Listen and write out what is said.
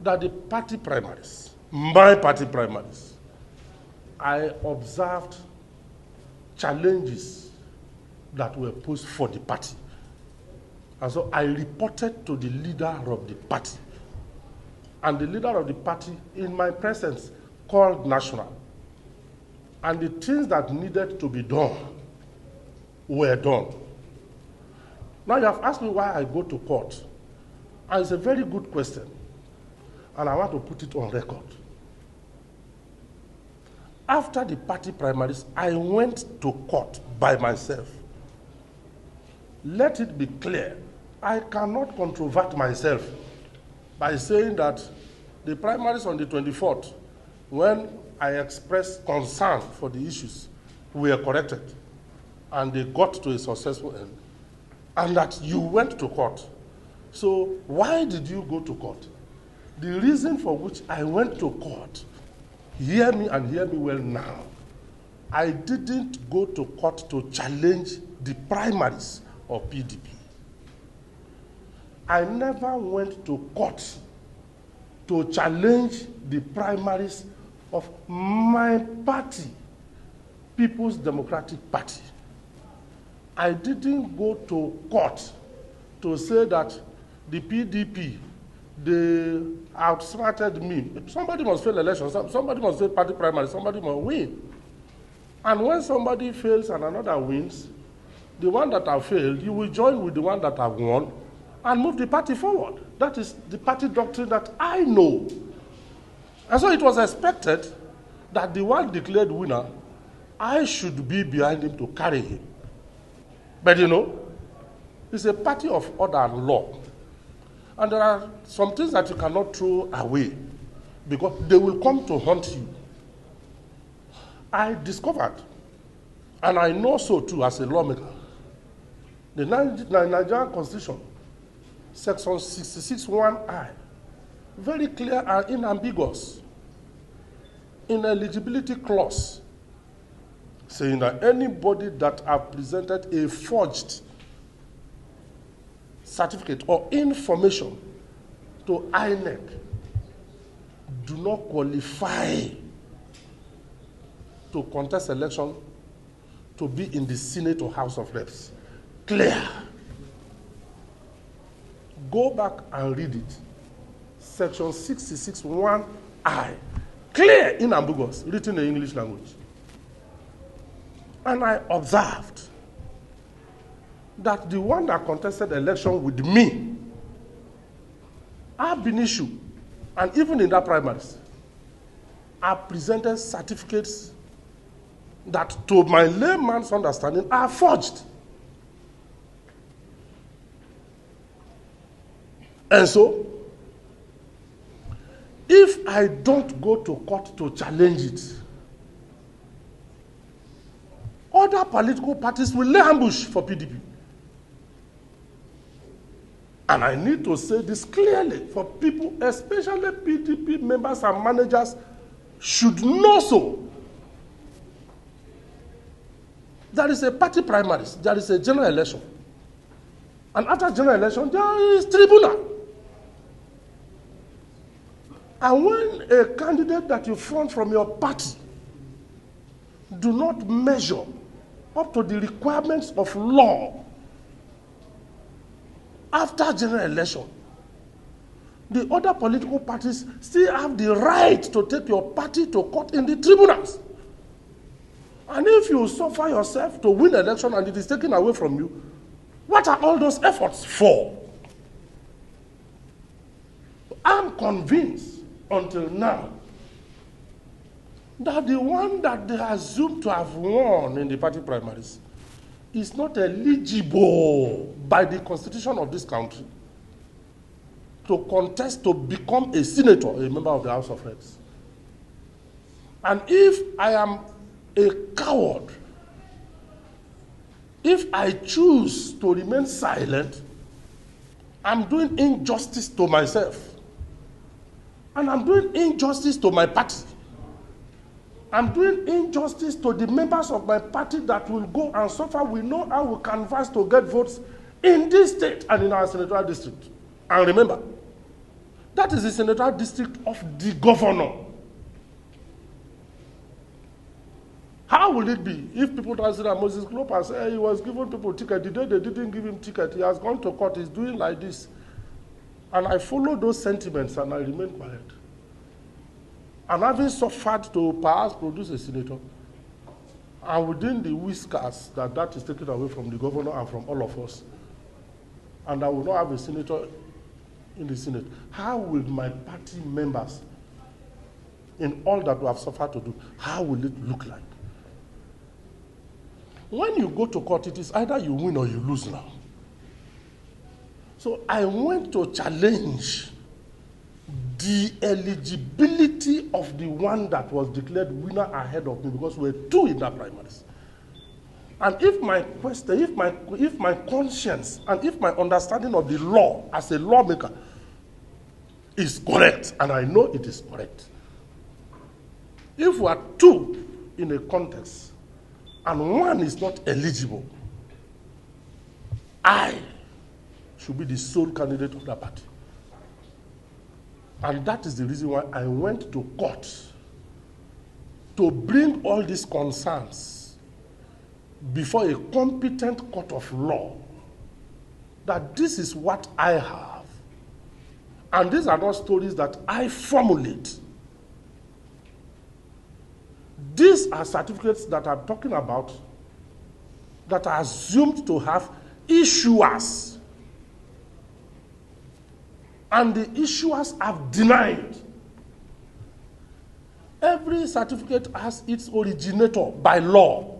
that the party primaries, my party primaries, I observed challenges that were posed for the party. And so I reported to the leader of the party. And the leader of the party, in my presence, called national. And the things that needed to be done were done. Now you have asked me why I go to court. And it's a very good question. And I want to put it on record. After the party primaries, I went to court by myself. Let it be clear, I cannot controvert myself by saying that the primaries on the 24th, when I expressed concern for the issues, were corrected, and they got to a successful end, and that you went to court. So why did you go to court? The reason for which I went to court, hear me and hear me well now, I didn't go to court to challenge the primaries of PDP. I never went to court to challenge the primaries of my party, People's Democratic Party. I didn't go to court to say that the PDP, they outsmarted me. Somebody must fail elections, somebody must fail party primary, somebody must win. And when somebody fails and another wins, the one that have failed, you will join with the one that have won and move the party forward. That is the party doctrine that I know. And so it was expected that the one declared winner, I should be behind him to carry him. But you know, it's a party of order and law. And there are some things that you cannot throw away because they will come to haunt you. I discovered, and I know so too as a lawmaker, the Nigerian Constitution, Section 66(1)(I), very clear and unambiguous, in eligibility clause, saying that anybody that have presented a forged certificate or information to INEC do not qualify to contest election to be in the Senate or House of Reps. Clear. Go back and read it. Section 66(1)(I). Clear, unambiguous, written in English language. And I observed that the one that contested election with me have been issued, and even in that primaries, I presented certificates that, to my layman's understanding, are forged. And so, if I don't go to court to challenge it, other political parties will lay ambush for PDP. And I need to say this clearly for people, especially PDP members and managers, should know so. There is a party primaries, there is a general election. And after general election, there is tribunal. And when a candidate that you front from your party do not measure up to the requirements of law after general election, the other political parties still have the right to take your party to court in the tribunals. And if you suffer yourself to win election and it is taken away from you, what are all those efforts for? I'm convinced until now that the one that they assume to have won in the party primaries is not eligible by the constitution of this country to contest to become a senator, a member of the House of Reps. And if I am a coward, if I choose to remain silent, I'm doing injustice to myself. And I'm doing injustice to my party. I'm doing injustice to the members of my party that will go and suffer. We know how we canvass to get votes in this state and in our senatorial district. And remember, That is the senatorial district of the governor. How will it be if people don't say that Moses Cleopas he was giving people ticket, the day they didn't give him ticket, he has gone to court, he's doing like this. And I follow those sentiments and I remain quiet. And having suffered to perhaps produce a senator, and within the whiskers that is taken away from the governor and from all of us, and I will not have a senator in the Senate, how will my party members, in all that we have suffered to do, how will it look like? When you go to court, it is either you win or you lose now. So I went to challenge the eligibility of the one that was declared winner ahead of me, because we were two in that primaries. And if my question, if my conscience and if my understanding of the law as a lawmaker is correct, and I know it is correct, if we are two in a contest and one is not eligible, I should be the sole candidate of that party. And that is the reason why I went to court to bring all these concerns before a competent court of law, that this is what I have. And these are not stories that I formulate. These are certificates that I'm talking about that are assumed to have issuers. And the issuers have denied. Every certificate has its originator by law.